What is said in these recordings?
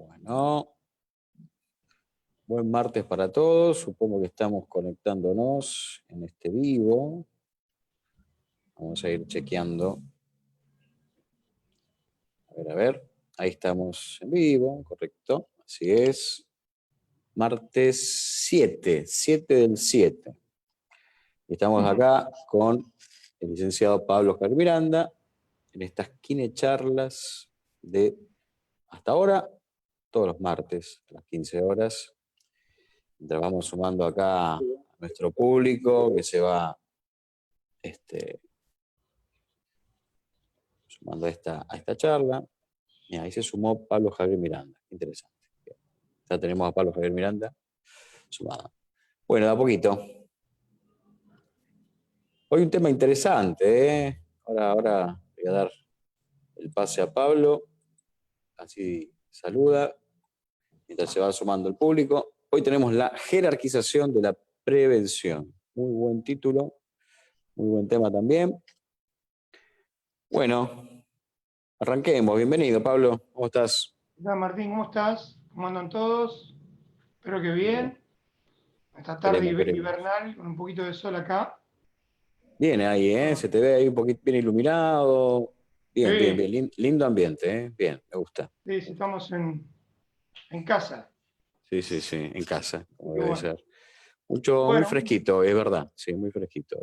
Bueno, buen martes para todos. Supongo que estamos conectándonos en este vivo. Vamos a ir chequeando. A ver. Ahí estamos en vivo, correcto. Así es. Martes 7 del 7. Estamos acá con el licenciado Pablo Javier Miranda en estas charlas de hasta ahora, todos los martes a las 15 horas. Mientras vamos sumando acá a nuestro público que se va sumando a esta charla. Mira, ahí se sumó Pablo Javier Miranda. Interesante. Bien. Ya tenemos a Pablo Javier Miranda sumado. Bueno, de a poquito. Hoy un tema interesante, ¿eh? Ahora voy a dar el pase a Pablo. Así saluda mientras se va sumando el público. Hoy tenemos la jerarquización de la prevención. Muy buen título, muy buen tema también. Bueno, arranquemos. Bienvenido, Pablo. ¿Cómo estás? Hola Martín, ¿cómo estás? ¿Cómo andan todos? Espero que bien. Esta tarde hibernal con un poquito de sol acá. Bien ahí, ¿eh? Se te ve ahí un poquito bien iluminado. Bien, Sí. bien. Lindo ambiente, ¿eh? Bien, me gusta. Sí, estamos en casa. Sí, en casa, como Qué debe bueno. ser. Muy Bueno, fresquito, es verdad. Sí, muy fresquito.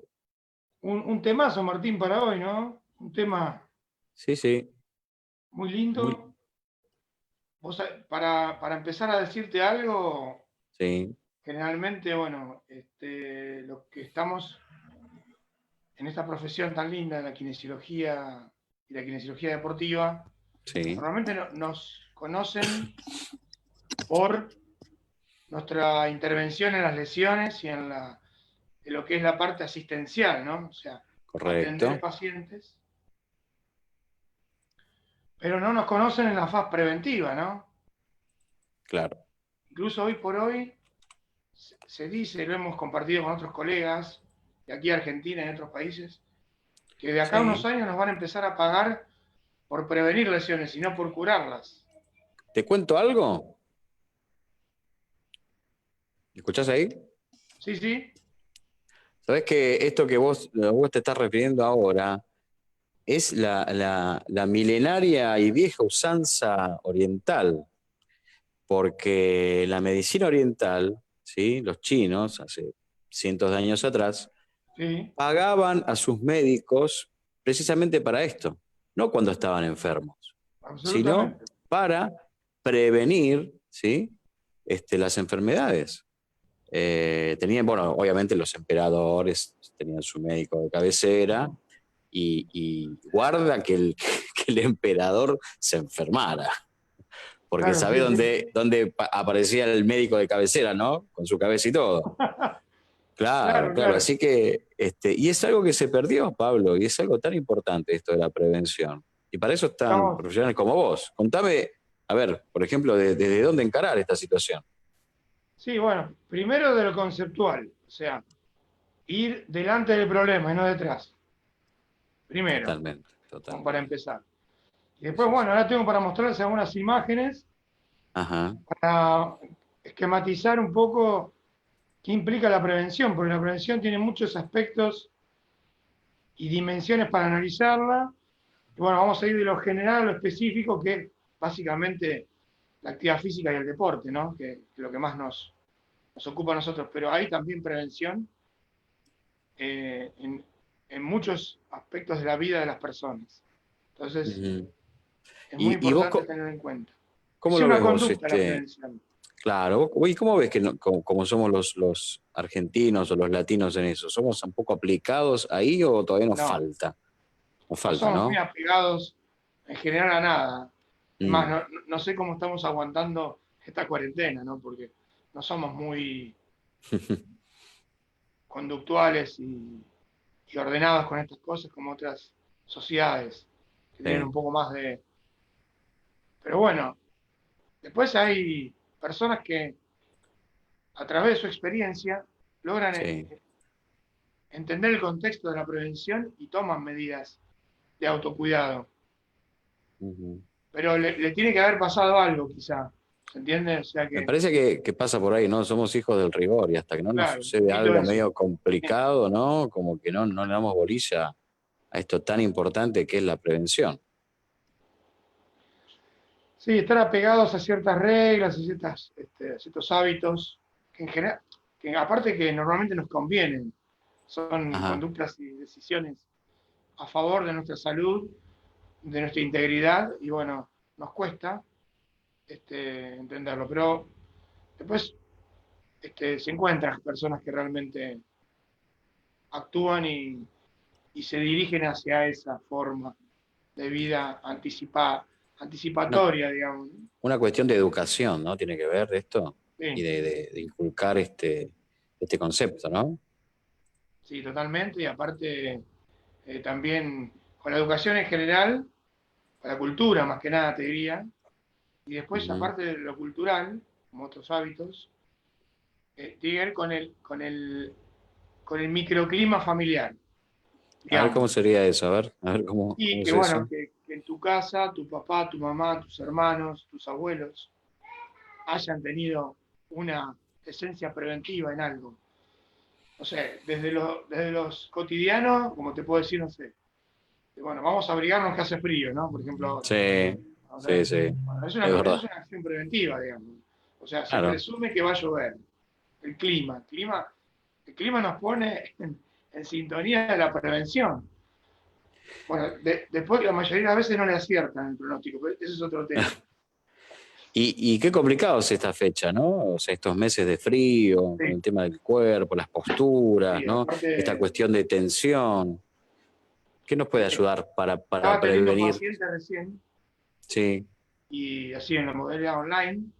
un temazo, Martín, para hoy, ¿no? Un tema Sí. muy lindo. Vos, para empezar a decirte algo, Sí. generalmente, bueno, los que estamos en esta profesión tan linda, la kinesiología y la kinesiología deportiva, Sí. normalmente nos conocen por nuestra intervención en las lesiones y en lo que es la parte asistencial, ¿no? O sea, atender Correcto. pacientes. Pero no nos conocen en la fase preventiva, ¿no? Claro. Incluso hoy por hoy se dice, lo hemos compartido con otros colegas de aquí a Argentina y de otros países, que de acá a unos años nos van a empezar a pagar por prevenir lesiones y no por curarlas. ¿Te cuento algo? ¿Escuchás ahí? Sí. Sabés que esto que vos te estás refiriendo ahora es la milenaria y vieja usanza oriental, porque la medicina oriental, ¿sí? Los chinos, hace cientos de años atrás, Sí. pagaban a sus médicos precisamente para esto, no cuando estaban enfermos, sino Absolutamente. para prevenir, ¿sí? Las enfermedades. Tenían, bueno, obviamente los emperadores tenían su médico de cabecera y guarda que el, que el emperador se enfermara, porque Claro, sabe sí. dónde aparecía el médico de cabecera, ¿no? Con su cabeza y todo. Claro. Claro. Así que, y es algo que se perdió, Pablo, y es algo tan importante esto de la prevención. Y para eso están Estamos, profesionales como vos. Contame, a ver, por ejemplo, desde dónde encarar esta situación. sí, bueno, primero de lo conceptual, o sea, ir delante del problema y no detrás. Primero, Totalmente. como para empezar. Y después, Sí. bueno, ahora tengo para mostrarles algunas imágenes Ajá. para esquematizar un poco qué implica la prevención, porque la prevención tiene muchos aspectos y dimensiones para analizarla. Y bueno, vamos a ir de lo general a lo específico, que es básicamente la actividad física y el deporte, ¿no? Que es lo que más nos ocupa a nosotros. Pero hay también prevención en muchos aspectos de la vida de las personas. Entonces, Uh-huh. es muy ¿Y vos importante tener en cuenta. cómo Es lo una ves vos? conducta la prevención. Claro, ¿y cómo ves que como somos los argentinos o los latinos en eso? ¿Somos un poco aplicados ahí o todavía nos No, falta? Nos no falta, somos muy ¿no? apegados en general a nada. Es más, Mm. no sé cómo estamos aguantando esta cuarentena, ¿no? Porque no somos muy conductuales y ordenados con estas cosas como otras sociedades que tienen un Sí, poco más de... Pero bueno, después hay personas que a través de su experiencia logran sí. entender el contexto de la prevención y toman medidas de autocuidado. Uh-huh. Pero le tiene que haber pasado algo quizá. ¿Se entiende? O sea Me que, parece que pasa por ahí, ¿no? Somos hijos del rigor y hasta que no nos claro, un sucede poquito algo eso. medio complicado, ¿no? Como que no le damos bolilla a esto tan importante que es la prevención. Sí, estar apegados a ciertas reglas, a ciertos hábitos, que en general, que aparte que normalmente nos convienen, son Ajá. conductas y decisiones a favor de nuestra salud, de nuestra integridad, y bueno, nos cuesta entenderlo. Pero después se encuentran personas que realmente actúan y se dirigen hacia esa forma de vida Una, anticipatoria, digamos. una cuestión de educación, ¿no? Tiene que ver esto y Sí, de inculcar este concepto, ¿no? sí, totalmente. Y aparte, también con la educación en general, con la cultura más que nada, te diría. Y después, Ujú. aparte de lo cultural, como otros hábitos, tiene que ver con el microclima familiar, A ver cómo digamos. sería eso, a ver Y cómo que es bueno, eso. que en tu casa, tu papá, tu mamá, tus hermanos, tus abuelos hayan tenido una esencia preventiva en algo. No sé, desde los cotidianos, como te puedo decir, no sé, bueno, vamos a abrigarnos que hace frío, ¿no? Por ejemplo, ahora. Sí, sí, Okay. sí, Bueno, es eso verdad. es una acción preventiva, digamos. O sea, se Claro. presume que va a llover. El clima nos pone en sintonía de la prevención. Bueno, después la mayoría de las veces no le aciertan el pronóstico, pero ese es otro tema. Y qué complicado es esta fecha, ¿no? O sea, estos meses de frío, con Sí, el tema del cuerpo, las posturas, sí, ¿no? Esta aparte, cuestión de tensión. ¿Qué nos puede ayudar para estaba teniendo un prevenir? paciente recién, Sí, y así en la modalidad online, con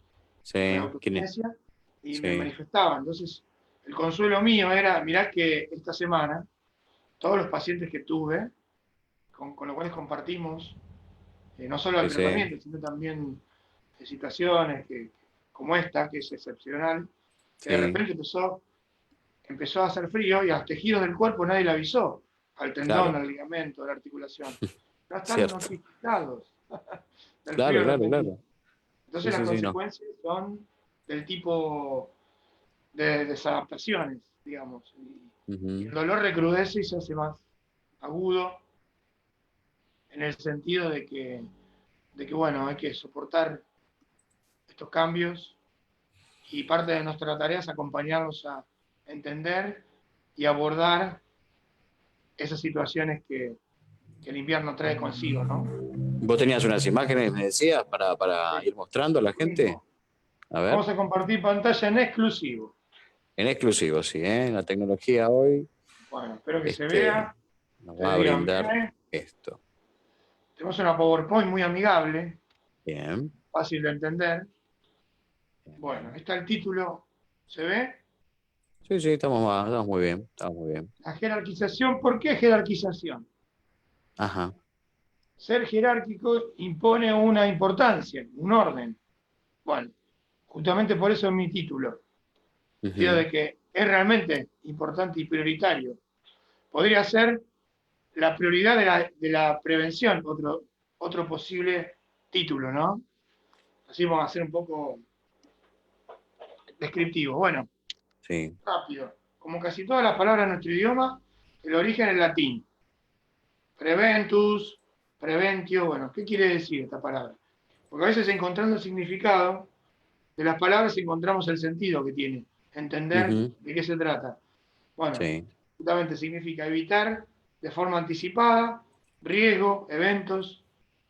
sí, autociencia, y me sí, manifestaba. Entonces, el consuelo mío era, mirá que esta semana, todos los pacientes que tuve, con los cuales compartimos, no solo el sí, sí, tratamiento, sino también situaciones como esta, que es excepcional, que de sí, repente empezó a hacer frío y a los tejidos del cuerpo nadie le avisó, al tendón, claro, al ligamento, a la articulación. No están cierto. notificados del Claro, frío claro, repentino. claro. Sí, Entonces las sí, sí, no. consecuencias son del tipo de desadaptaciones, digamos. Y el Ujú. dolor recrudece y se hace más agudo en el sentido de que bueno, hay que soportar estos cambios y parte de nuestra tarea es acompañarlos a entender y abordar esas situaciones que el invierno trae consigo, ¿no? Vos tenías unas imágenes, me decías, para Sí, ir mostrando a la lo gente. mismo. A ver, Vamos a compartir pantalla en exclusivo. en exclusivo, sí, ¿eh? La tecnología hoy, Bueno, espero que se este, vea. nos va Ustedes a digan, brindar bien. esto. Tenemos una PowerPoint muy amigable, Bien, fácil de entender. bien. Bueno, ahí está el título. ¿Se ve? Sí, sí, estamos muy bien, estamos muy bien. La jerarquización. ¿Por qué jerarquización? Ajá. Ser jerárquico impone una importancia, un orden. Bueno, justamente por eso es mi título. Digo Ujú. de que es realmente importante y prioritario. Podría ser la prioridad de la prevención, otro posible título, ¿no? Así vamos a ser un poco descriptivo. Bueno, Sí. rápido. Como casi todas las palabras en nuestro idioma, el origen es latín. Preventus, preventio, bueno, ¿qué quiere decir esta palabra? Porque a veces encontrando el significado de las palabras encontramos el sentido que tiene, entender Ujú. de qué se trata. Bueno, Sí. justamente significa evitar de forma anticipada riesgo, eventos,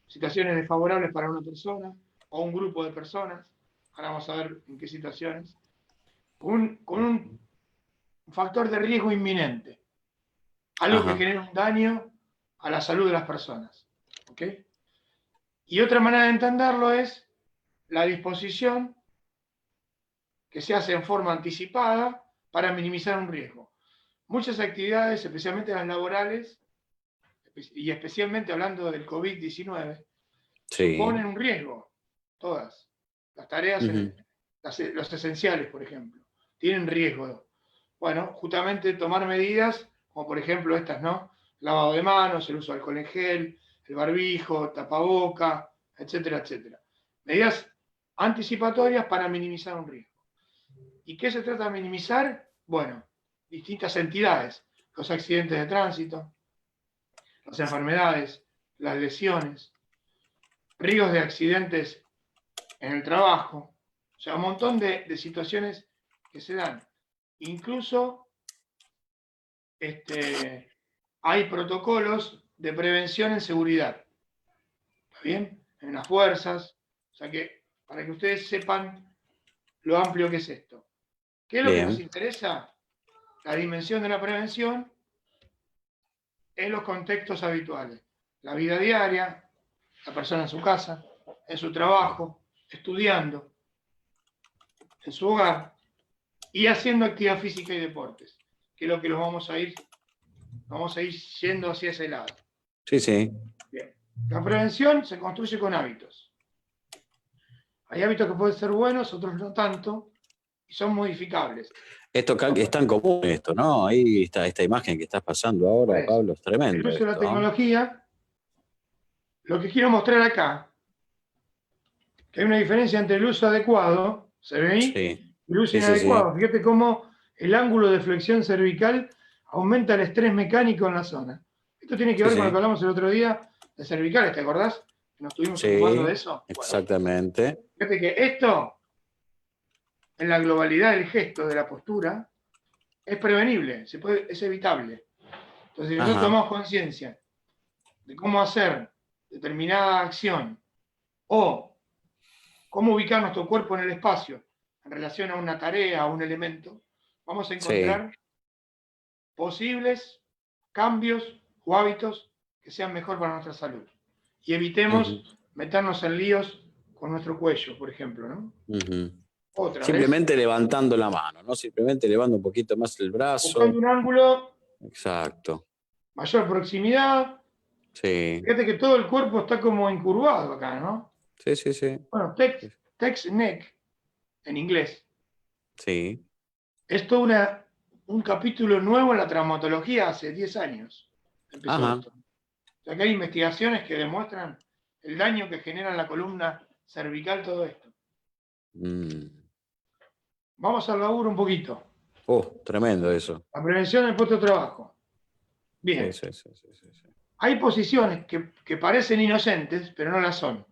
situaciones desfavorables para una persona o un grupo de personas. Ahora vamos a ver en qué situaciones. Con un factor de riesgo inminente, algo que Ajá. genera un daño a la salud de las personas. ¿Ok? Y otra manera de entenderlo es la disposición que se hace en forma anticipada para minimizar un riesgo. Muchas actividades, especialmente las laborales, y especialmente hablando del COVID-19, Sí. suponen un riesgo, todas. Las tareas, Ujú. los esenciales, por ejemplo, tienen riesgo. Bueno, justamente tomar medidas, como por ejemplo estas, ¿no? Lavado de manos, el uso de alcohol en gel, el barbijo, tapaboca, etcétera, etcétera. Medidas anticipatorias para minimizar un riesgo. ¿Y qué se trata de minimizar? Bueno, distintas entidades, los accidentes de tránsito, las enfermedades, las lesiones, riesgos de accidentes en el trabajo, o sea, un montón de situaciones que se dan. Incluso hay protocolos de prevención en seguridad, ¿está bien? En las fuerzas, o sea que para que ustedes sepan lo amplio que es esto. ¿Qué es lo que nos Bien. interesa? La dimensión de la prevención en los contextos habituales. La vida diaria, la persona en su casa, en su trabajo, estudiando, en su hogar y haciendo actividad física y deportes, que es lo que vamos a ir yendo hacia ese lado. Sí, sí. Bien. La prevención se construye con hábitos. Hay hábitos que pueden ser buenos, otros no tanto, y son modificables. Esto es tan común esto, ¿no? Ahí está esta imagen que estás pasando ahora, Pues, Pablo, es el tremendo uso de la esto, ¿no? tecnología, lo que quiero mostrar acá, que hay una diferencia entre el uso adecuado, ¿se ve ahí? Sí, Y el uso sí, sí, inadecuado. sí. Fíjate cómo el ángulo de flexión cervical aumenta el estrés mecánico en la zona. Esto tiene que Sí, ver con lo que sí. hablamos el otro día de cervicales, ¿te acordás? Que nos estuvimos ocupando de Sí, eso. Bueno, exactamente. fíjate que esto, en la globalidad del gesto, de la postura, es prevenible, es evitable. Entonces, si nosotros Ajá. tomamos conciencia de cómo hacer determinada acción o cómo ubicar nuestro cuerpo en el espacio en relación a una tarea, a un elemento, vamos a Sí. encontrar posibles cambios o hábitos que sean mejor para nuestra salud. Y Ujú, evitemos meternos en líos con nuestro cuello, por ejemplo, ¿no? ujú. Otra vez, Simplemente levantando la mano, ¿no? Simplemente elevando un poquito más el buscando brazo. un ángulo, Exacto. mayor proximidad. Sí, Fíjate que todo el cuerpo está como incurvado acá, ¿no? sí, sí, sí. Bueno, text neck, en inglés, Sí. es todo un capítulo nuevo en la traumatología, hace 10 años empezó Ajá. esto. O sea que hay investigaciones que demuestran el daño que genera en la columna cervical todo esto. Mm. Vamos al laburo un poquito. Tremendo eso. La prevención del puesto de trabajo. Sí, Bien, sí, sí, sí, sí, sí. hay posiciones que parecen inocentes, pero no las son.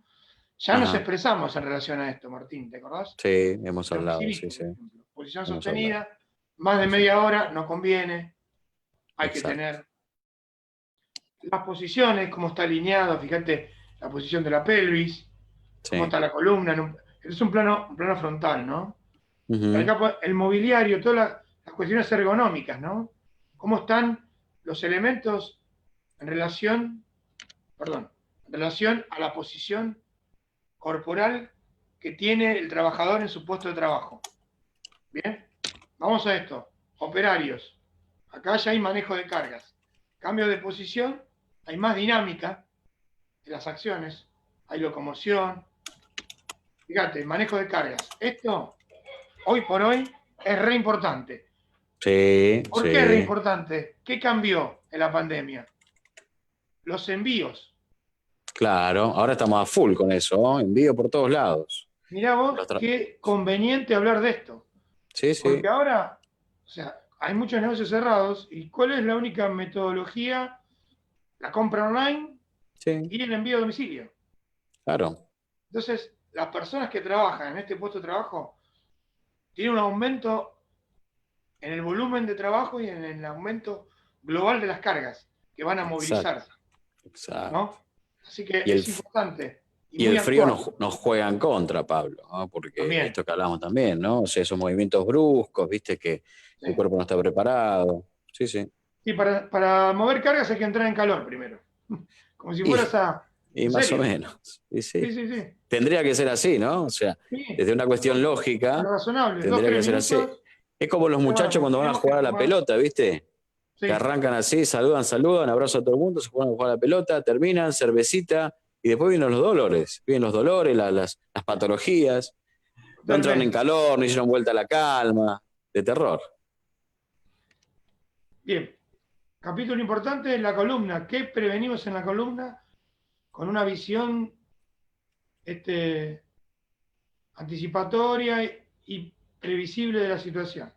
Ya nos Ajá. expresamos en relación a esto, Martín, ¿te acordás? Sí, hemos El hablado, sí, oficialismo, sí. por ejemplo. Posición Hemos hablado. sostenida, más de Sí, sí. media hora, no conviene. Hay que Exacto. tener las posiciones, cómo está alineado, fíjate la posición de la pelvis, cómo Sí. está la columna. Es un plano frontal, ¿no? Ujú. Acá el mobiliario, todas las cuestiones ergonómicas, ¿no? Cómo están los elementos en relación, perdón, en relación a la posición corporal que tiene el trabajador en su puesto de trabajo. Bien, vamos a esto. Operarios. Acá ya hay manejo de cargas. Cambio de posición, hay más dinámica de las acciones, hay locomoción. Fíjate, manejo de cargas. Esto, hoy por hoy, es re importante. Sí, ¿Por qué es re sí. importante? ¿Qué cambió en la pandemia? Los envíos. Claro. Ahora estamos a full con eso, ¿no? Envío por todos lados. Mirá vos Los tra- qué conveniente hablar de esto. Sí, Porque sí. ahora, o sea, hay muchos negocios cerrados y ¿cuál es la única metodología? La compra online Sí, y el envío a domicilio. claro. Entonces, las personas que trabajan en este puesto de trabajo tienen un aumento en el volumen de trabajo y en el aumento global de las cargas que van a Exacto, movilizarse, exacto. ¿no? Así que Y el, es importante y y muy el frío actual nos juega en contra, Pablo, ¿no? Porque también. esto que hablamos también, ¿no? O sea, esos movimientos bruscos, viste, que Sí. el cuerpo no está preparado. Sí, sí. Y para mover cargas hay que entrar en calor primero. Como si fueras Y, a... y ¿En más o serio? menos. Y Sí, sí. sí, sí. Tendría que ser así, ¿no? O sea, Sí, desde una cuestión lógica, razonable. Dos, tendría tres que ser así. minutos. Es como los Bueno, muchachos pues cuando van a tenemos que jugar a la tomar... pelota, ¿viste? Que Sí, arrancan así, saludan, abrazo a todo el mundo, se ponen a jugar a la pelota, terminan, cervecita, y después vienen los dolores. Vienen los dolores, las patologías. No entraron en totalmente. calor, no hicieron vuelta a la calma. De terror. Bien. Capítulo importante, la columna. ¿Qué prevenimos en la columna? Con una visión este, anticipatoria y previsible de la situación.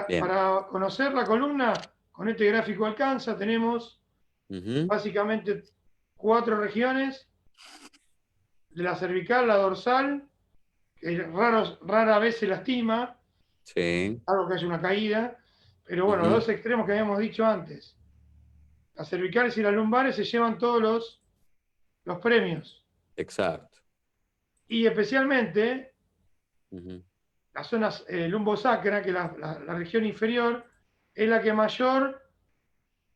Bien. Para conocer la columna, con este gráfico alcanza, tenemos básicamente 4 regiones: de la cervical, la dorsal, que rara vez se lastima, Sí. algo que haya una caída, pero bueno, los dos extremos que habíamos dicho antes, las cervicales y las lumbares, se llevan todos los premios. Exacto. Y especialmente las zonas lumbosacra, que la región inferior, es la que mayor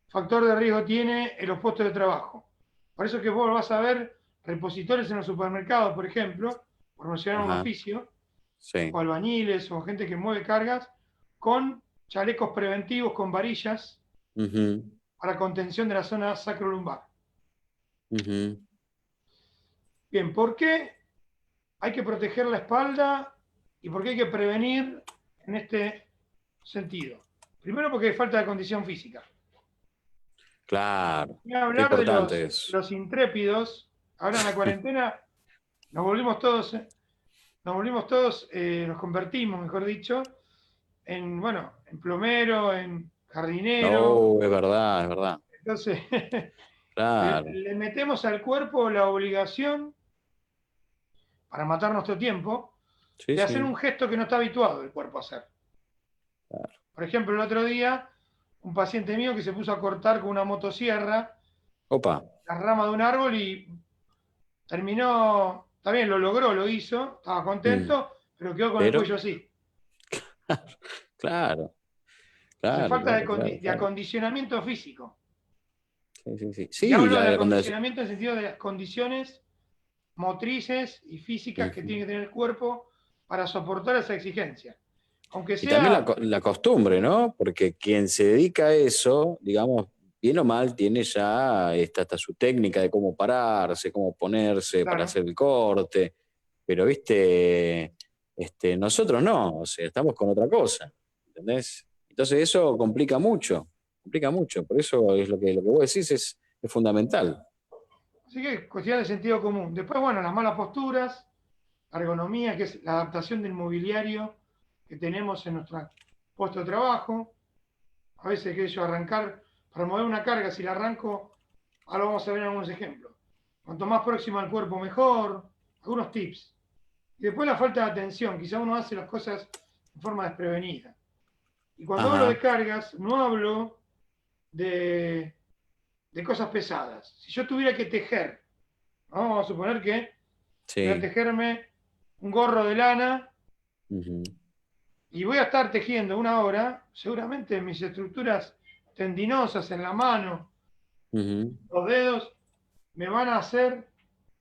factor de riesgo tiene en los puestos de trabajo. Por eso que vos vas a ver repositores en los supermercados, por ejemplo, por mencionar un Ajá. oficio, Sí. o albañiles o gente que mueve cargas, con chalecos preventivos con varillas para contención de la zona sacrolumbar. Bien, ¿por qué hay que proteger la espalda y por qué hay que prevenir en este sentido? Primero, porque hay falta de condición física. Claro. Voy a Qué hablar de importante es. los intrépidos. Ahora en la cuarentena nos volvimos todos, nos convertimos, mejor dicho, en, bueno, en plomero, en jardinero. No, es verdad, es verdad. Entonces, Claro. le metemos al cuerpo la obligación, para matar nuestro tiempo, Sí, de hacer sí. un gesto que no está habituado el cuerpo a hacer. Claro. Por ejemplo, el otro día, un paciente mío que se puso a cortar con una motosierra Opa. la rama de un árbol y terminó, también lo logró, lo hizo, estaba contento, pero quedó con el Pero, cuello así. claro, Entonces, claro, falta claro, claro, de claro. acondicionamiento físico. Sí, sí, sí. Y Sí, hablo de la condición. acondicionamiento en el sentido de las condiciones motrices y físicas que tiene que tener el cuerpo para soportar esa exigencia. Aunque Y también sea, la costumbre, ¿no? Porque quien se dedica a eso, digamos, bien o mal, tiene ya hasta su técnica de cómo pararse, cómo ponerse para claro, hacer el corte. Pero, viste, nosotros no, o sea, estamos con otra cosa, ¿entendés? Entonces eso complica mucho, complica mucho. Por eso es lo que vos decís es fundamental. así que cuestión de sentido común. Después, bueno, las malas posturas, la ergonomía, que es la adaptación del mobiliario que tenemos en nuestro puesto de trabajo. A veces que yo arrancar, para mover una carga, si la arranco, ahora vamos a ver algunos ejemplos. Cuanto más próximo al cuerpo, mejor. Algunos tips. Y después la falta de atención. Quizá uno hace las cosas de forma desprevenida. Y cuando hablo de Ajá, cargas, no hablo de, de cosas pesadas. Si yo tuviera que tejer, ¿no? Vamos a suponer que voy a sí. tejerme un gorro de lana Ujú, y voy a estar tejiendo una hora, seguramente mis estructuras tendinosas en la mano, ujú. los dedos, me van a hacer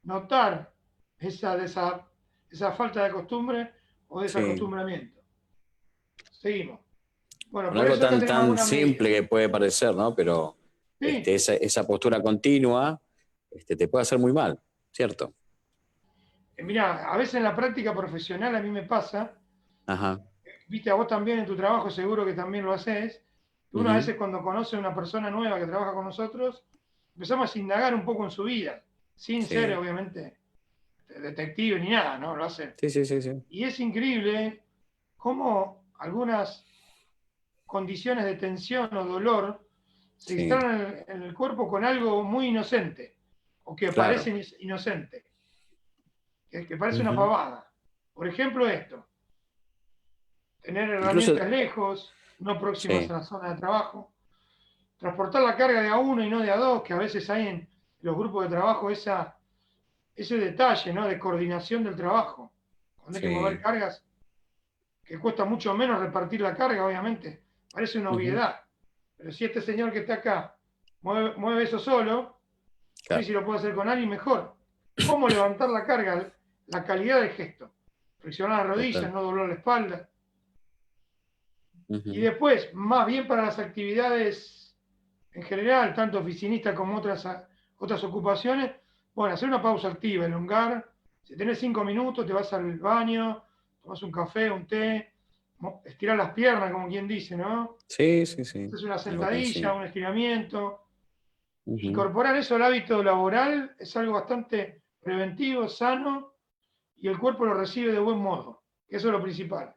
notar esa falta de costumbre o Sí. desacostumbramiento. Seguimos. Bueno, Con por algo eso acá tan, tenemos tan algunas medidas. simple que puede parecer, ¿no? Pero Sí, esa postura continua te puede hacer muy mal, ¿cierto? mirá, a veces en la práctica profesional a mí me pasa, Ajá. viste, a vos también en tu trabajo seguro que también lo haces, que uno a Ujú. veces cuando conoce a una persona nueva que trabaja con nosotros, empezamos a indagar un poco en su vida, sin ser Sí. obviamente detective ni nada, ¿no? Lo hacen. Sí, sí, sí, sí. Y es increíble cómo algunas condiciones de tensión o dolor se Sí. instalan en el cuerpo con algo muy inocente, o que parece Claro. inocente, que parece una Ujú. pavada. Por ejemplo, esto: tener Incluso, herramientas lejos, no próximas a sí, la zona de trabajo, transportar la carga de a uno y no de a dos, que a veces hay en los grupos de trabajo ese detalle, ¿no? De coordinación del trabajo. Cuando hay que mover sí. cargas, que cuesta mucho menos repartir la carga, obviamente, parece una Ujú. obviedad. Pero si este señor que está acá mueve eso solo, y Claro. si lo puede hacer con alguien, mejor. ¿Cómo levantar la carga? La calidad del gesto. Flexionar las rodillas, Total. no doblar la espalda. Y Ujú. después, más bien para las actividades en general, tanto oficinistas como otras ocupaciones, bueno, hacer una pausa activa, elongar. Si tenés 5 minutos, te vas al baño, tomas un café, un té, estirar las piernas, como quien dice, ¿no? Sí, sí, sí. Haces una Algo tan sentadilla, simple. un estiramiento. Ujú. Incorporar eso al hábito laboral es algo bastante preventivo, sano y el cuerpo lo recibe de buen modo. Eso es lo principal.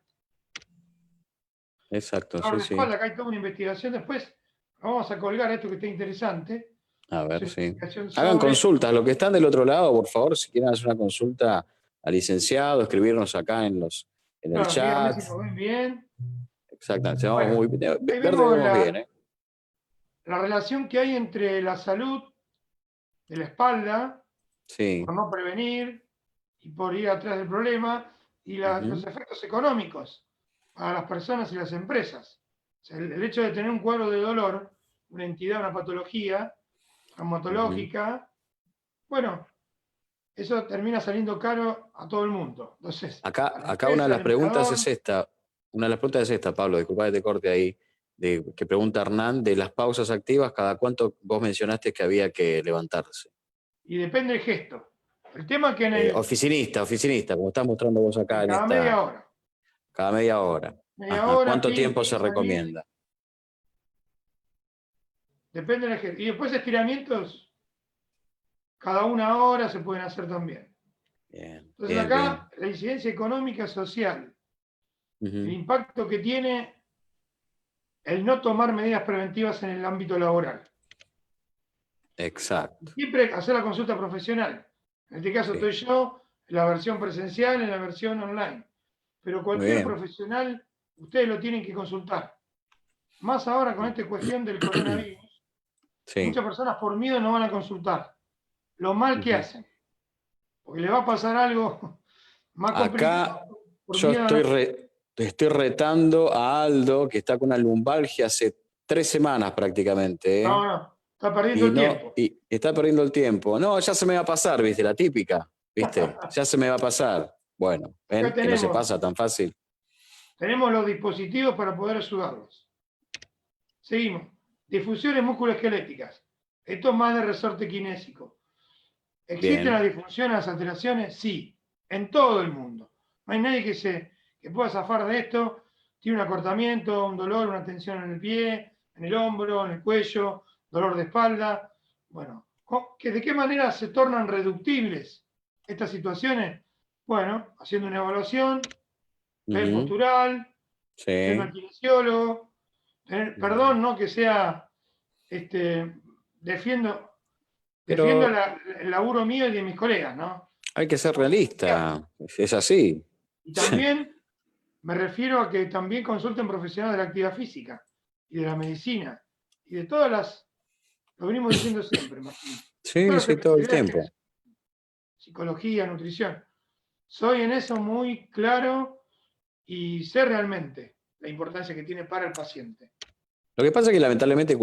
Exacto, Dolor sí, de sí. espalda, acá hay toda una investigación. Después vamos a colgar esto que está interesante. A Es ver, una sí. investigación Hagan sobre... consultas. Los que están del otro lado, por favor, si quieren hacer una consulta al licenciado, escribirnos acá en el Claro, díganme chat. si nos ven bien. Exactamente. Vamos Bueno, muy bien. ahí Verde vemos vemos bien, ¿eh? la relación que hay entre la salud de la espalda, Sí. por no prevenir y por ir atrás del problema, y los Ujú, efectos económicos para las personas y las empresas. O sea, el hecho de tener un cuadro de dolor, una entidad, una patología ujú. traumatológica, bueno, eso termina saliendo caro a todo el mundo. Entonces, a la Acá una de empresa, al las preguntas empleador, es esta. Una de las preguntas es esta, Pablo, disculpa que te corte ahí, que pregunta Hernán, de las pausas activas, ¿cada cuánto vos mencionaste que había que levantarse? y depende del gesto. El tema es que Oficinista, como estás mostrando vos acá en cada media esta, hora, cada media hora. media Ajá. hora, ¿Cuánto 15, tiempo se 15 minutos, recomienda? depende del gesto. Y después estiramientos, cada una hora se pueden hacer también. Bien, Entonces bien, acá bien. la incidencia económica social, el Ujú. impacto que tiene el no tomar medidas preventivas en el ámbito laboral. Exacto. Siempre hacer la consulta profesional. En este caso Sí. estoy yo, en la versión presencial, en la versión online. Pero Muy cualquier bien. profesional, ustedes lo tienen que consultar. Más ahora con esta cuestión del coronavirus, Sí. muchas personas por miedo no van a consultar. Lo mal que Ujú. hacen, porque le va a pasar algo más Acá complicado por yo miedo a no. estoy retando a Aldo, que está con una lumbalgia hace 3 semanas prácticamente, No, ¿eh? no, está perdiendo Y el no, tiempo. y está perdiendo el tiempo. No, ya se me va a pasar, ¿viste? La típica, ¿viste? Ya se me va a pasar. Bueno, Acá ven que no se tenemos, pasa tan fácil. tenemos los dispositivos para poder ayudarlos. Seguimos. Difusiones musculoesqueléticas. Esto es más de resorte kinésico. ¿Existen las Bien. disfunciones, las alteraciones? Sí, en todo el mundo. No hay nadie que pueda zafar de esto. Tiene un acortamiento, un dolor, una tensión en el pie, en el hombro, en el cuello, dolor de espalda. Bueno, ¿de qué manera se tornan reductibles estas situaciones? Bueno, haciendo una evaluación, Ujú. postural, yendo al Sí. kinesiólogo, Ujú. perdón, no que sea, defiendo, defiendo Pero el laburo mío y de mis colegas, ¿no? hay que ser ¿Qué hacen? realista. Es así. Y también me refiero a que también consulten profesionales de la actividad física y de la medicina y de todas las, lo venimos diciendo siempre, Martín, Sí, todas las sí, todo el especialidades que tiempo. hay, psicología, nutrición. Soy en eso muy claro y sé realmente la importancia que tiene para el paciente. Lo que pasa es que lamentablemente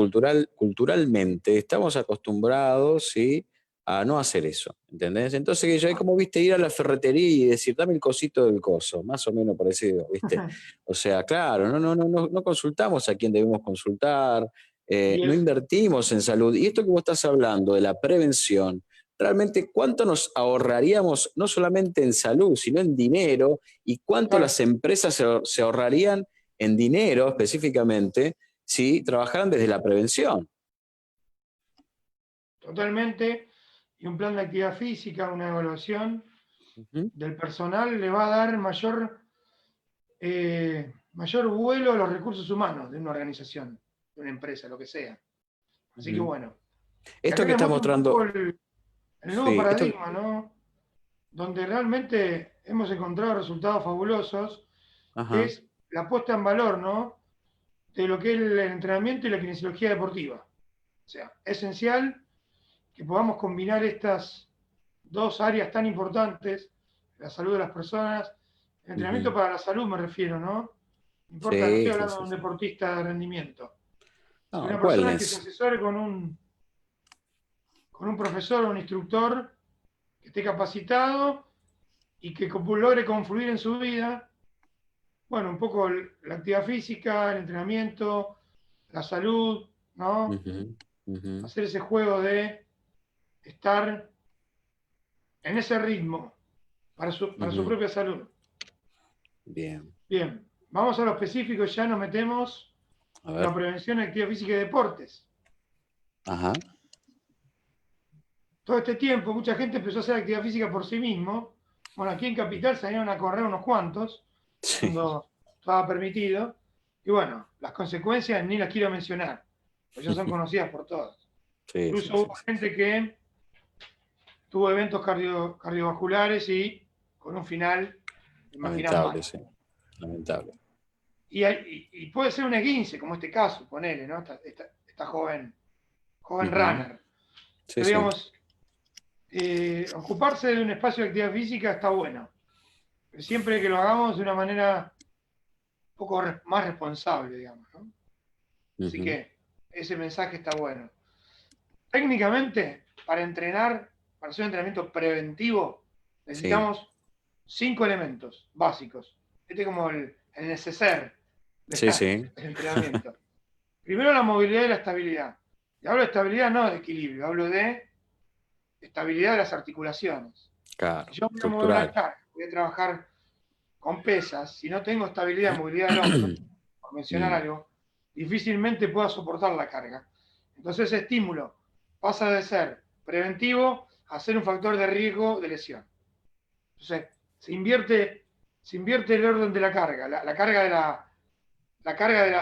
culturalmente estamos acostumbrados, ¿sí?, a no hacer eso, ¿entendés? Entonces que yo es como, viste, ir a la ferretería y decir, dame el cosito del coso, más o menos parecido, ¿viste? O sea, claro, no consultamos a quién debemos consultar, Y no el, invertimos en salud. Y esto que vos estás hablando de la prevención, realmente cuánto nos ahorraríamos no solamente en salud, sino en dinero, y cuánto claro, las empresas se ahorrarían en dinero específicamente si trabajaran desde la prevención. totalmente, y un plan de actividad física, una evaluación Ujú, del personal le va a dar mayor vuelo a los recursos humanos de una organización, de una empresa, lo que sea. Así que ujú. bueno, y Esto acá que les estás muestro un poco mostrando, el nuevo sí, esto, paradigma, ¿no? Donde realmente hemos encontrado resultados fabulosos, que ajá, es la puesta en valor, ¿no? De lo que es el entrenamiento y la kinesiología deportiva. O sea, es esencial que podamos combinar estas dos áreas tan importantes, la salud de las personas, el entrenamiento ujú. para la salud me refiero, ¿no? No importa, no estoy Sí, sí, hablando de sí, un sí. deportista de rendimiento, sino No, una persona que se wellness. asesore con un profesor o un instructor que esté capacitado y que logre confluir en su vida, bueno, un poco la actividad física, el entrenamiento, la salud, ¿no? Ujú, ujú, Hacer ese juego de estar en ese ritmo para su ujú. propia salud. Bien, Bien, vamos a lo específico, ya nos metemos a en la ver, prevención de actividad física y deportes. ajá, Todo este tiempo mucha gente empezó a hacer actividad física por sí mismo, Bueno, aquí en Capital salieron a correr unos cuantos, Sí, cuando estaba permitido. Y bueno, las consecuencias ni las quiero mencionar, pues ya son conocidas por todos. sí, sí, Incluso sí, hubo sí. gente que tuvo eventos cardiovasculares y con un final, imaginás mal. Lamentable, sí. Lamentable. Y puede ser un esguince, como este caso, ponele, ¿no? Esta joven Ujú. runner. Sí, Pero sí. digamos, ocuparse de un espacio de actividad física está bueno, pero siempre que lo hagamos de una manera un poco más responsable, digamos, ¿no? Así Ujú. que ese mensaje está bueno. Técnicamente, para hacer un entrenamiento preventivo, Sí, necesitamos 5 elementos básicos. Este es como el neceser sí, sí. del entrenamiento. Primero la movilidad y la estabilidad. Y hablo de estabilidad no de equilibrio, hablo de estabilidad de las articulaciones. Si Claro, yo voy a mover una estructural. carga, voy a trabajar con pesas, si no tengo estabilidad, movilidad del hombro, por mencionar Mm, algo, difícilmente pueda soportar la carga. Entonces ese estímulo pasa de ser preventivo a ser un factor de riesgo de lesión. Entonces se invierte el orden de la carga, la carga,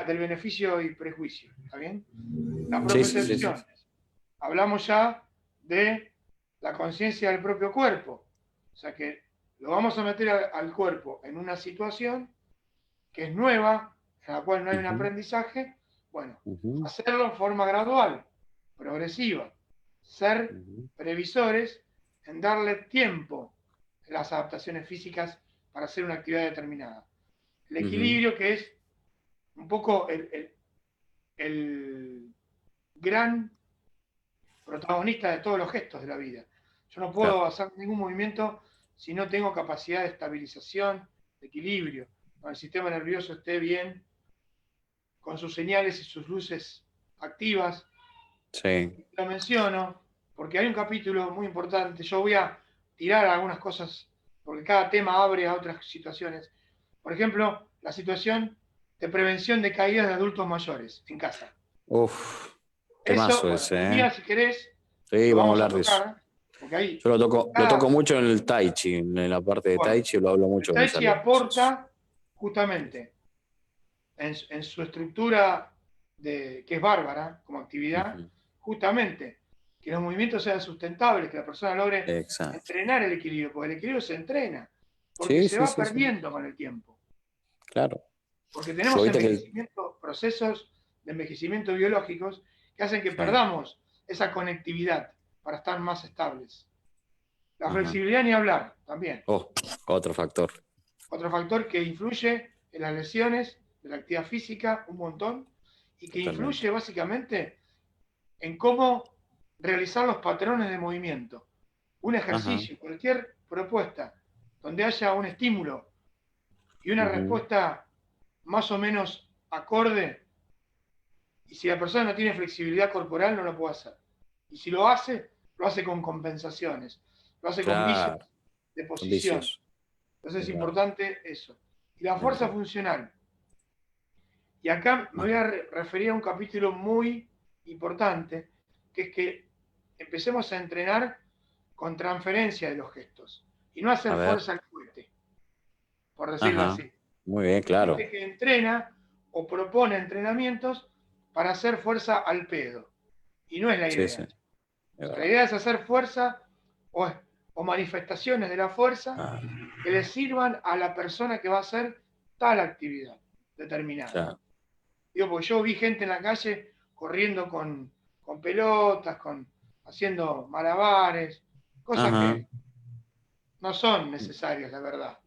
del beneficio y prejuicio. ¿Está bien? La sí, sí, sí, sí. propiocepción. Hablamos ya de la conciencia del propio cuerpo. O sea que lo vamos a meter al cuerpo en una situación que es nueva, en la cual no hay un Ujú, aprendizaje. Bueno, ujú, hacerlo en forma gradual, progresiva. Ser ujú, previsores en darle tiempo a las adaptaciones físicas para hacer una actividad determinada. El ujú. equilibrio que es un poco el gran protagonista de todos los gestos de la vida. Yo no Claro. puedo hacer ningún movimiento si no tengo capacidad de estabilización, de equilibrio, cuando el sistema nervioso esté bien, con sus señales y sus luces activas. Sí. Lo menciono porque hay un capítulo muy importante. Yo voy a tirar algunas cosas porque cada tema abre a otras situaciones. Por ejemplo, la situación de prevención de caídas de adultos mayores en casa. Uf, Eso, temazo bueno, ese, un ¿eh? día, si querés, Sí, lo vamos a vamos a hablar de eso. tocar, porque ahí Yo lo toco cada, mucho en el Tai Chi, en la parte de Tai bueno, Chi lo hablo el mucho con Tai mis Chi alumnos. Eso. aporta justamente en su estructura que es bárbara como actividad, Ujú. justamente que los movimientos sean sustentables, que la persona logre Exacto. entrenar el equilibrio, porque el equilibrio se entrena, porque Sí, se sí, va sí, sí. perdiendo con el tiempo, Claro. porque Yo tenemos viste que el. envejecimiento, procesos de envejecimiento biológicos que hacen que Sí. perdamos esa conectividad para estar más estables. La Ajá. flexibilidad ni hablar, también. Oh, otro factor. Otro factor que influye en las lesiones de la actividad física un montón y que Totalmente. influye básicamente en cómo realizar los patrones de movimiento. Un Ajá. ejercicio, cualquier propuesta donde haya un estímulo y una Ujú, respuesta más o menos acorde, y si la persona no tiene flexibilidad corporal no lo puede hacer. Y si lo hace con compensaciones, lo hace con vicios claro. de Son posición. vicios. Entonces Es es verdad. importante eso. Y la Es fuerza verdad. funcional. Y acá me voy Ajá. a referir a un capítulo muy importante, que es que empecemos a entrenar con transferencia de los gestos y no A hacer ver. fuerza al cohete, por decirlo Ajá. así. Muy bien, Hay claro. gente que entrena o propone entrenamientos para hacer fuerza al pedo, y no es la Sí, sí. idea. Es O sea, la verdad. idea es hacer fuerza o manifestaciones de la fuerza Ah, que le sirvan a la persona que va a hacer tal actividad determinada. claro. Digo, porque yo vi gente en la calle corriendo con pelotas, haciendo malabares, cosas Ajá. que no son necesarias, la verdad.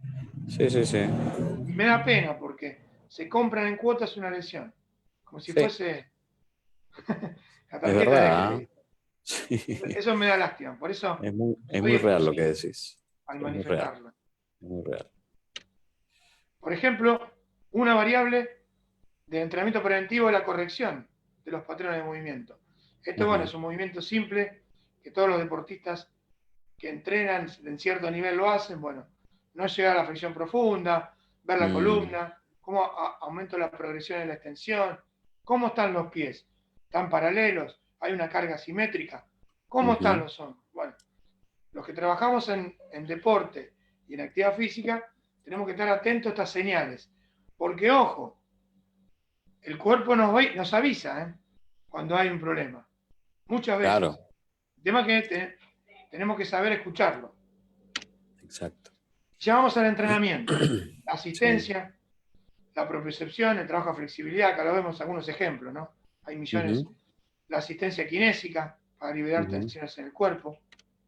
Sí, sí, sí. Y me da pena porque se compran en cuotas una lesión, como si Sí. fuese la Es tarjeta de verdad. ¿Eh? crédito. Sí. Eso me da lástima, por eso Es soy muy real lo que explosivo decís. al Es muy real. manifestarlo. Es muy real. Por ejemplo, una variable de entrenamiento preventivo es la corrección de los patrones de movimiento. Esto, bueno, Ajá. es un movimiento simple que todos los deportistas que entrenan en cierto nivel lo hacen, bueno, no llegar a la flexión profunda, ver la Mm, columna, cómo aumento la progresión en la extensión, cómo están los pies, están paralelos, hay una carga simétrica, cómo están ujú, los hombros. Bueno, los que trabajamos en deporte y en actividad física, tenemos que estar atentos a estas señales. Porque, ojo, el cuerpo nos avisa, ¿eh? Cuando hay un problema. Muchas veces. Claro, El tema es que tenemos que saber escucharlo. exacto. Ya vamos al entrenamiento. La Sí. asistencia, la propiocepción, el trabajo de flexibilidad, acá lo vemos algunos ejemplos, ¿no? Hay millones. Ujú, La asistencia kinésica, para liberar ujú, tensiones en el cuerpo.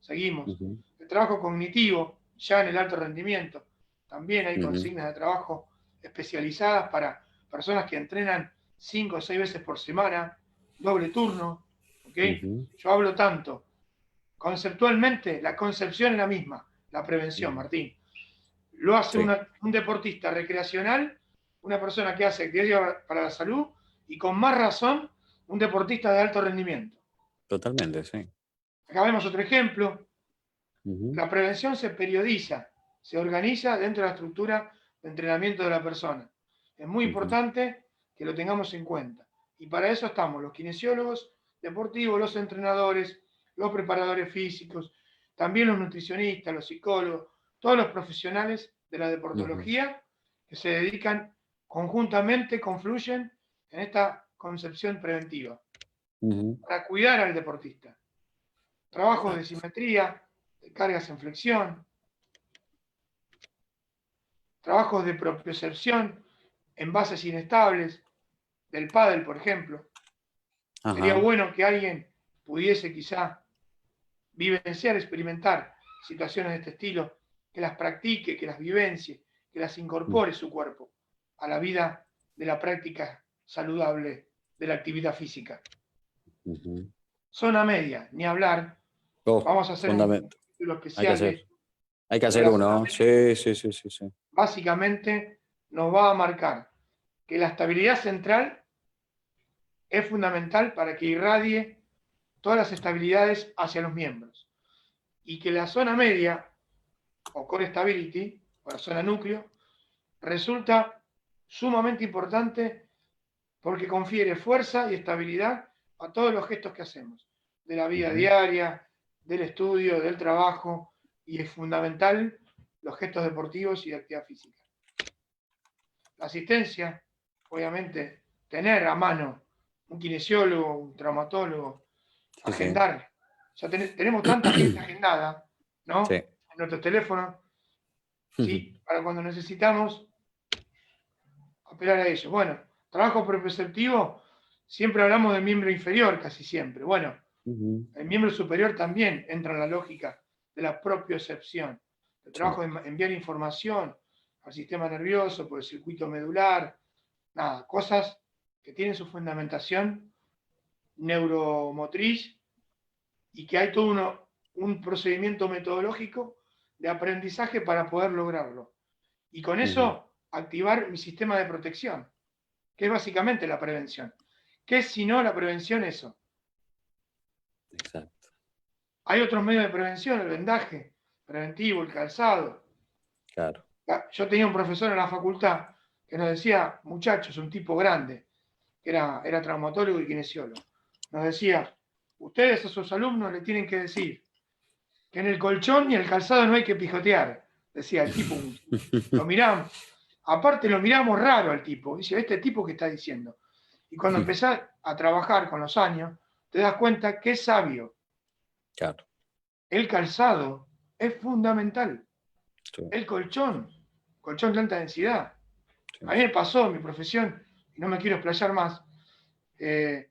Seguimos. ujú, El trabajo cognitivo, ya en el alto rendimiento. También hay ujú, consignas de trabajo especializadas para personas que entrenan 5 o 6 veces por semana, doble turno. ¿Ok? ujú, Yo hablo tanto. Conceptualmente, la concepción es la misma, la prevención, ujú. Martín. Lo hace Sí, un deportista recreacional, una persona que hace actividad para la salud y con más razón, un deportista de alto rendimiento. totalmente, sí. Acá vemos otro ejemplo. Ujú, La prevención se periodiza, se organiza dentro de la estructura de entrenamiento de la persona. Es muy ujú, importante que lo tengamos en cuenta. Y para eso estamos los kinesiólogos deportivos, los entrenadores, los preparadores físicos, también los nutricionistas, los psicólogos, todos los profesionales de la ujú, deportología que se dedican conjuntamente, confluyen en esta concepción preventiva ujú. para cuidar al deportista. Trabajos de Exacto. simetría, de cargas en flexión, trabajos de propiocepción en bases inestables, del pádel, por ejemplo. Sería Ajá. bueno que alguien pudiese quizá vivenciar, experimentar situaciones de este estilo, que las practique, que las vivencie, que las Mm, incorpore su cuerpo a la vida de la práctica saludable de la actividad física. ujú. Zona media, ni hablar. Oh, Vamos a hacer un fundamental. capítulo Hay que especial de hacer. esto. Hay que Pero hacer la zona uno. media Sí, sí, sí, sí, sí. básicamente nos va a marcar que la estabilidad central es fundamental para que irradie todas las estabilidades hacia los miembros y que la zona media o core stability o la zona núcleo resulta sumamente importante porque confiere fuerza y estabilidad a todos los gestos que hacemos, de la vida Ujú, diaria, del estudio, del trabajo y es fundamental los gestos deportivos y de actividad física. La asistencia, obviamente, tener a mano un kinesiólogo, un traumatólogo, sí, sí. agendar. Ya tenemos tanta gente agendada, Sí. ¿no? En nuestros teléfonos, Ujú, ¿sí? Para cuando necesitamos apelar a ellos. Bueno, trabajo propioceptivo, siempre hablamos del miembro inferior, casi siempre. Bueno, ujú. el miembro superior también entra en la lógica de la propiocepción. El Sí. trabajo de enviar información al sistema nervioso por el circuito medular, nada, cosas que tienen su fundamentación neuromotriz y que hay todo un procedimiento metodológico de aprendizaje para poder lograrlo. Y con Ujú, eso activar mi sistema de protección, que es básicamente la prevención. ¿Qué es si no la prevención eso? exacto. Hay otros medios de prevención, el vendaje preventivo, el calzado. Claro. Yo tenía un profesor en la facultad que nos decía, muchachos, un tipo grande, que era traumatólogo y kinesiólogo, nos decía, ustedes a sus alumnos le tienen que decir que en el colchón y el calzado no hay que pijotear, decía el tipo. Lo miramos, aparte lo miramos raro al tipo, dice, este tipo que está diciendo. Y cuando empezás a trabajar con los años, te das cuenta que es sabio. Claro. El calzado es fundamental. Sí, Colchón de alta densidad. sí, A mí me pasó en mi profesión, y no me quiero explayar más, de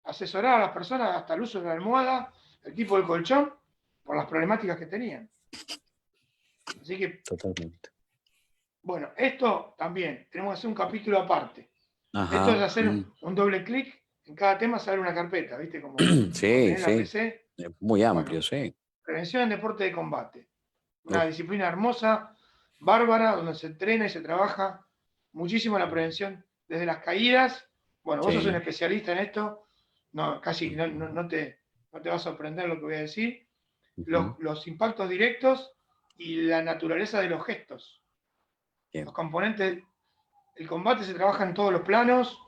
asesorar a las personas hasta el uso de la almohada, el tipo de colchón, por las problemáticas que tenían. Así que, totalmente. bueno, esto también, tenemos que hacer un capítulo aparte. Esto es Ajá. hacer un doble clic en cada tema, sale una carpeta, ¿viste? Como cuando Sí, tenés la sí. PC. Es muy Bueno, amplio, sí. prevención en deporte de combate. Una Uf, disciplina hermosa, bárbara, donde se entrena y se trabaja muchísimo la prevención desde las caídas. Bueno, vos sos un sí. especialista en esto, no, casi no te va a sorprender lo que voy a decir. Ujú, Los impactos directos y la naturaleza de los gestos. Los bien. componentes, el combate se trabaja en todos los planos,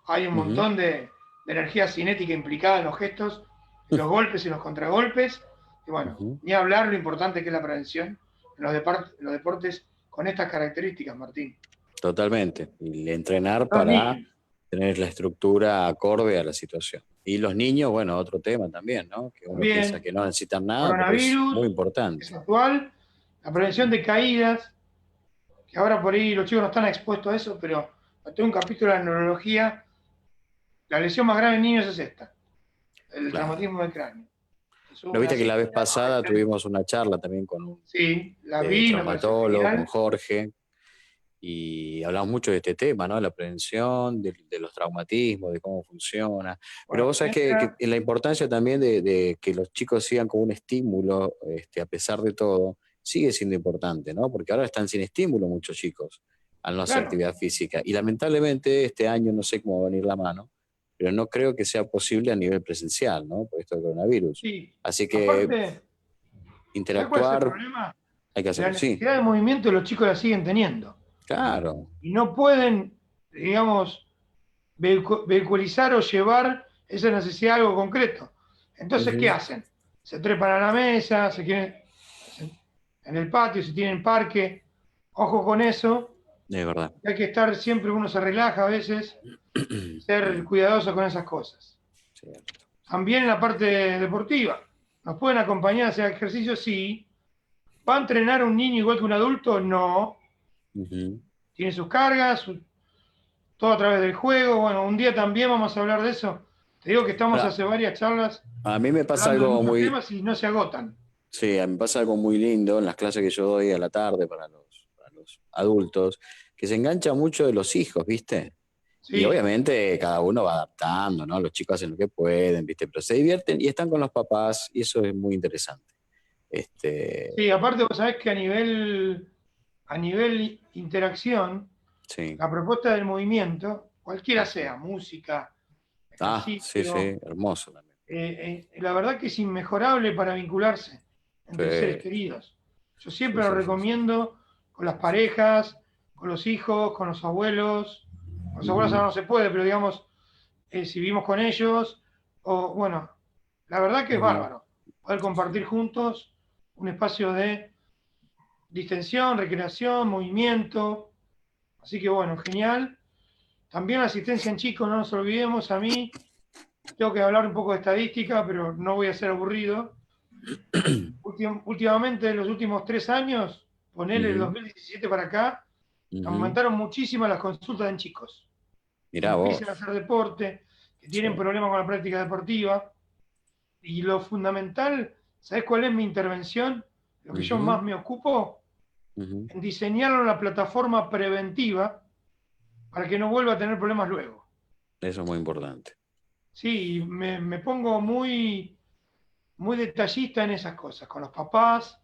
hay un Ujú, montón de energía cinética implicada en los gestos, en los golpes y los contragolpes. Y bueno, ujú, ni hablar lo importante que es la prevención los deportes con estas características, Martín. Totalmente. Y entrenar Los para niños, tener la estructura acorde a la situación. Y los niños, bueno, otro tema también, ¿no? Que uno piensa también, que no necesitan nada, pero es muy coronavirus, es importante. actual, la prevención de caídas, que ahora por ahí los chicos no están expuestos a eso, pero tengo un capítulo de neurología, la lesión más grave en niños es esta, el Claro. traumatismo del cráneo. Es ¿No una viste que la vez cirugía pasada tuvimos una charla también con un sí, la vi, me pareció traumatólogo, con genial. Jorge, y hablamos mucho de este tema, ¿no? De la prevención, de los traumatismos, de cómo funciona. Pero Bueno, vos sabés que la importancia también de que los chicos sigan como un estímulo, a pesar de todo, sigue siendo importante, ¿no? Porque ahora están sin estímulo muchos chicos al no hacer claro, actividad física. Y lamentablemente este año no sé cómo va a venir la mano, pero no creo que sea posible a nivel presencial, ¿no? Por esto del coronavirus. sí. Así que Aparte, ¿sabes cuál es el interactuar problema? hay que La hacerlo, sí, necesidad de movimiento los chicos la siguen teniendo. claro. Y no pueden, digamos, vehiculizar o llevar esa necesidad a algo concreto. Entonces, ¿qué Ujú. hacen? Se trepan a la mesa, en el patio, se tienen parque. Ojo con eso. Es verdad. Hay que estar siempre, uno se relaja a veces, ser cuidadoso con esas cosas. Cierto. También en la parte deportiva. ¿Nos pueden acompañar a hacer ejercicio? Sí. ¿Va a entrenar un niño igual que un adulto? No. Ujú. Tiene sus cargas, todo a través del juego. Bueno, un día también vamos a hablar de eso. Te digo que estamos Ahora, hace varias charlas a mí me pasa hablando de algo muchos muy, temas y no se agotan. sí, a mí me pasa algo muy lindo en las clases que yo doy a la tarde para los adultos, que se engancha mucho de los hijos, ¿viste? Y Sí, obviamente cada uno va adaptando, ¿no? Los chicos hacen lo que pueden, ¿viste? Pero se divierten y están con los papás y eso es muy interesante. sí, aparte vos sabés que a nivel interacción, Sí. la propuesta del movimiento, cualquiera Ujú. sea, música, Ah, sí, ejercicio, sí, hermoso también. la verdad que es inmejorable para vincularse Sí, entre seres queridos. Yo sí, siempre lo sí, sí, sí. recomiendo con las parejas, con los hijos, con los abuelos. Con los abuelos ahora Ujú, no se puede, pero digamos, si vivimos con ellos, o bueno, la verdad que es ujú. bárbaro poder Sí, sí. compartir juntos un espacio de distensión, recreación, movimiento. Así que bueno, genial. También la asistencia en chicos, no nos olvidemos, a mí tengo que hablar un poco de estadística, pero no voy a ser aburrido. Últimamente, en los últimos 3 años, ponele el Ujú, 2017 para acá, ujú. aumentaron muchísimo las consultas en chicos que Mirá empiezan a vos. hacer deporte, que Sí. tienen problemas con la práctica deportiva. Y lo fundamental, ¿sabes cuál es mi intervención? Lo que yo Ujú, más me ocupo, ujú. en diseñar una plataforma preventiva para que no vuelva a tener problemas luego. Eso es muy importante. Sí, me pongo muy, muy detallista en esas cosas, con los papás,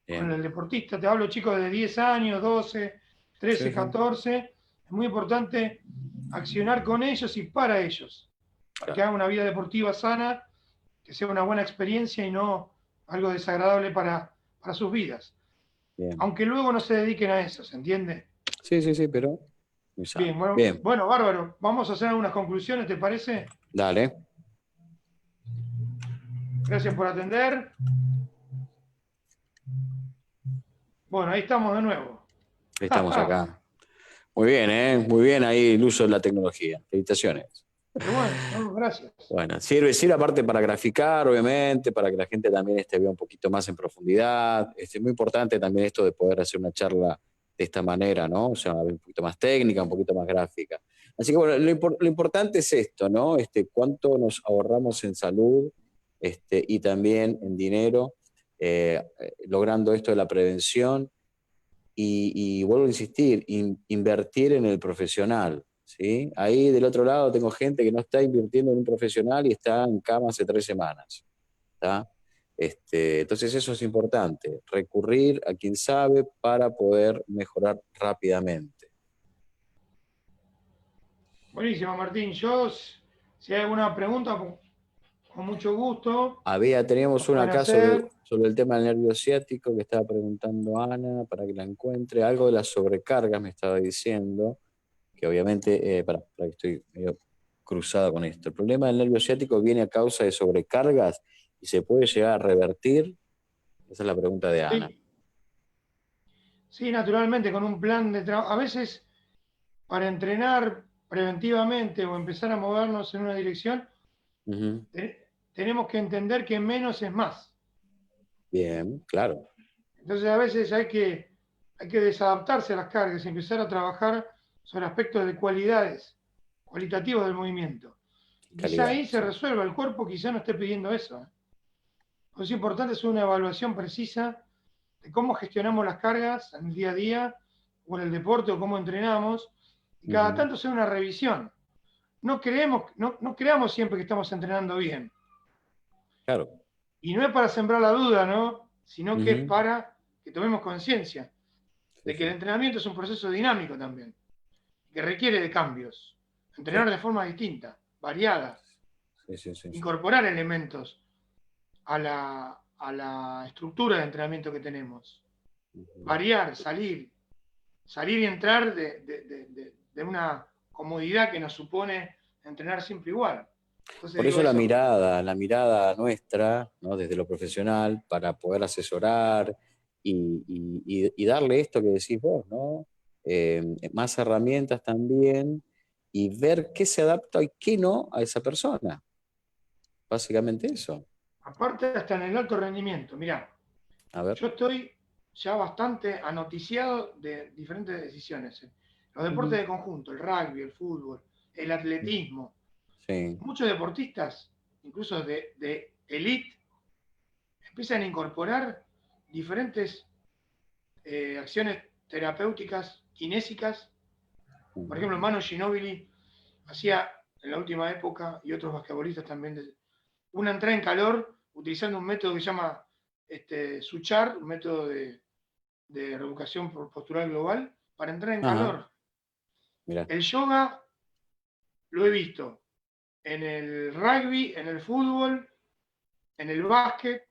con Bien. el deportista. Te hablo chicos de 10 años, 12, Sí, 13, sí. 14. Es muy importante accionar con ellos y para ellos, para que Claro. hagan una vida deportiva sana, que sea una buena experiencia y no algo desagradable para sus vidas. Bien. Aunque luego no se dediquen a eso, ¿se entiende? Sí, sí, sí, pero muy Bien, sano. bueno, Bien. bueno, bárbaro. Vamos a hacer algunas conclusiones, ¿te parece? Dale. Gracias por atender. Bueno, ahí estamos de nuevo. Estamos acá. Muy bien, ¿eh? Muy bien ahí el uso de la tecnología. Felicitaciones. Pero bueno, no, gracias. Bueno, sirve aparte para graficar, obviamente, para que la gente también vea un poquito más en profundidad. Es muy importante también esto de poder hacer una charla de esta manera, ¿no? O sea, un poquito más técnica, un poquito más gráfica. Así que bueno, lo importante es esto, ¿no? Cuánto nos ahorramos en salud, y también en dinero, logrando esto de la prevención y vuelvo a insistir, invertir en el profesional, ¿sí? Ahí del otro lado tengo gente que no está invirtiendo en un profesional y está en cama hace 3 semanas, ¿tá? Entonces eso es importante, recurrir a quien sabe para poder mejorar rápidamente. Buenísimo, Martín. Yo, si hay alguna pregunta, con mucho gusto, Teníamos lo una pueden acá hacer. sobre el tema del nervio ciático que estaba preguntando Ana para que la encuentre, algo de las sobrecargas me estaba diciendo. Que obviamente, para que estoy medio cruzado con esto, el problema del nervio ciático viene a causa de sobrecargas y se puede llegar a revertir. Esa es la pregunta de Ana. Sí. Sí, naturalmente, con un plan de trabajo. A veces, para entrenar preventivamente o empezar a movernos en una dirección, Ujú. tenemos que entender que menos es más. Bien, claro. Entonces, a veces hay que desadaptarse a las cargas y empezar a trabajar sobre aspectos de cualidades, cualitativos del movimiento. Y quizá Calidad, ahí se sí. resuelva, el cuerpo quizá no esté pidiendo eso. Es importante hacer una evaluación precisa de cómo gestionamos las cargas en el día a día o en el deporte o cómo entrenamos, y cada Ujú. tanto hacer una revisión. No creamos siempre que estamos entrenando bien. Claro. Y no es para sembrar la duda, ¿no? Sino que es Ujú. para que tomemos conciencia Sí, de que el sí. entrenamiento es un proceso dinámico también, que requiere de cambios. Entrenar Sí, de forma distinta, variada, sí, sí, sí, sí. incorporar elementos a la estructura de entrenamiento que tenemos. Ujú. Variar, salir y entrar de una comodidad que nos supone entrenar siempre igual. Entonces Por digo eso eso, la mirada nuestra, ¿no? Desde lo profesional, para poder asesorar y darle esto que decís vos, ¿no? Más herramientas también y ver qué se adapta y qué no a esa persona. Básicamente eso. aparte hasta en el alto rendimiento, mirá, A ver. yo estoy ya bastante anoticiado de diferentes decisiones. Los deportes Ujú. de conjunto, el rugby, el fútbol, el atletismo. Sí. Muchos deportistas, incluso de elite, empiezan a incorporar diferentes acciones terapéuticas, kinésicas. Por Ujú. ejemplo, Manu Ginóbili hacía en la última época, y otros basquetbolistas también, una entrada en calor utilizando un método que se llama Suchar, un método de reeducación postural global, para entrar en Ajá, calor. mira. El yoga lo he visto en el rugby, en el fútbol, en el básquet.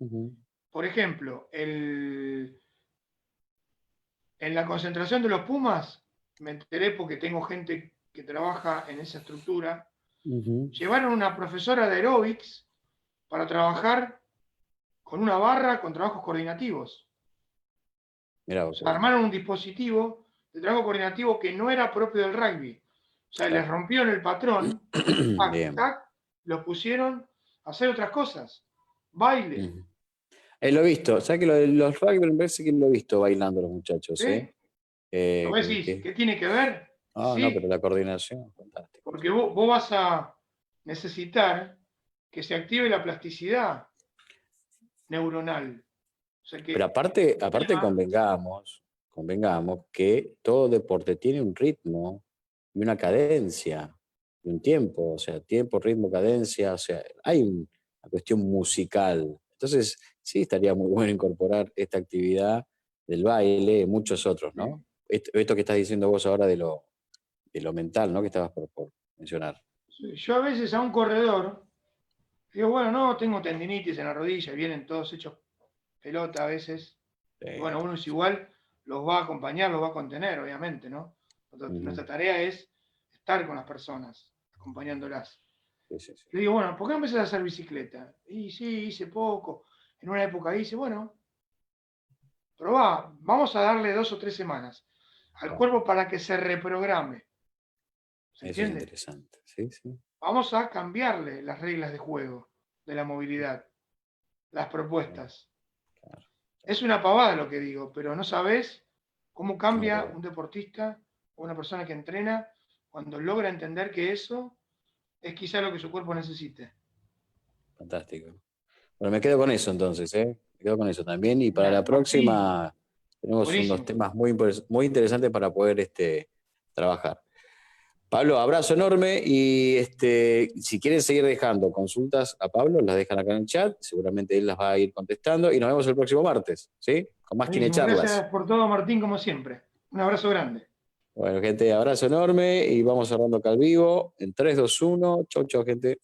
Ujú. Por ejemplo, en la concentración de los Pumas, me enteré porque tengo gente que trabaja en esa estructura, Ujú. llevaron una profesora de aeróbics para trabajar con una barra con trabajos coordinativos. Mira O vos qué sea, bien. armaron un dispositivo de trabajo coordinativo que no era propio del rugby. O sea, les Claro. rompieron el patrón, tac, Bien. tac, los pusieron a hacer otras cosas. Baile, Ujú. Lo he visto. ¿Sabes que los rugby me parece que lo he visto bailando los muchachos, ¿eh? ¿sí? ¿Lo decís? Que ¿Qué tiene que ver? Y no, pero sí, la coordinación, fantástico. porque vos vas a necesitar que se active la plasticidad neuronal. O sea Pero que el aparte tema, convengamos que todo deporte tiene un ritmo y una cadencia y un tiempo, o sea, tiempo, ritmo, cadencia, o sea, hay una cuestión musical. Entonces, sí estaría muy bueno incorporar esta actividad del baile y muchos otros, ¿no? Esto que estás diciendo vos ahora de lo mental, ¿no? Que estabas por mencionar. yo a veces a un corredor digo, bueno, no, tengo tendinitis en la rodilla, vienen todos hechos pelota a veces. Y bueno, uno es igual, los va a acompañar, los va a contener, obviamente, ¿no? Ujú. Nuestra tarea es estar con las personas, acompañándolas. Sí, sí, sí. Le digo, bueno, ¿por qué no empezás a hacer bicicleta? Y sí, hice poco. En una época hice, bueno, probá, vamos a darle 2 o 3 semanas al Claro. cuerpo para que se reprograme. ¿Se Eso es entiende? interesante. Sí, sí. Vamos a cambiarle las reglas de juego de la movilidad, las Claro, propuestas. claro. Es una pavada lo que digo, pero no sabés cómo No, cambia pero un deportista o una persona que entrena cuando logra entender que eso es quizá lo que su cuerpo necesite. fantástico. Bueno, me quedo con eso entonces, ¿eh? Me quedo con eso también. Y para la Martín, próxima tenemos unos buenísimo. temas muy interesantes para poder trabajar. Pablo, abrazo enorme y si quieren seguir dejando consultas a Pablo, las dejan acá en el chat, seguramente él las va a ir contestando y nos vemos el próximo martes, ¿sí? Con más Buenísimo. Kinecharlas. Gracias por todo, Martín, como siempre. Un abrazo grande. Bueno, gente, abrazo enorme y vamos cerrando acá al vivo en 3, 2, 1. Chau, chau, gente.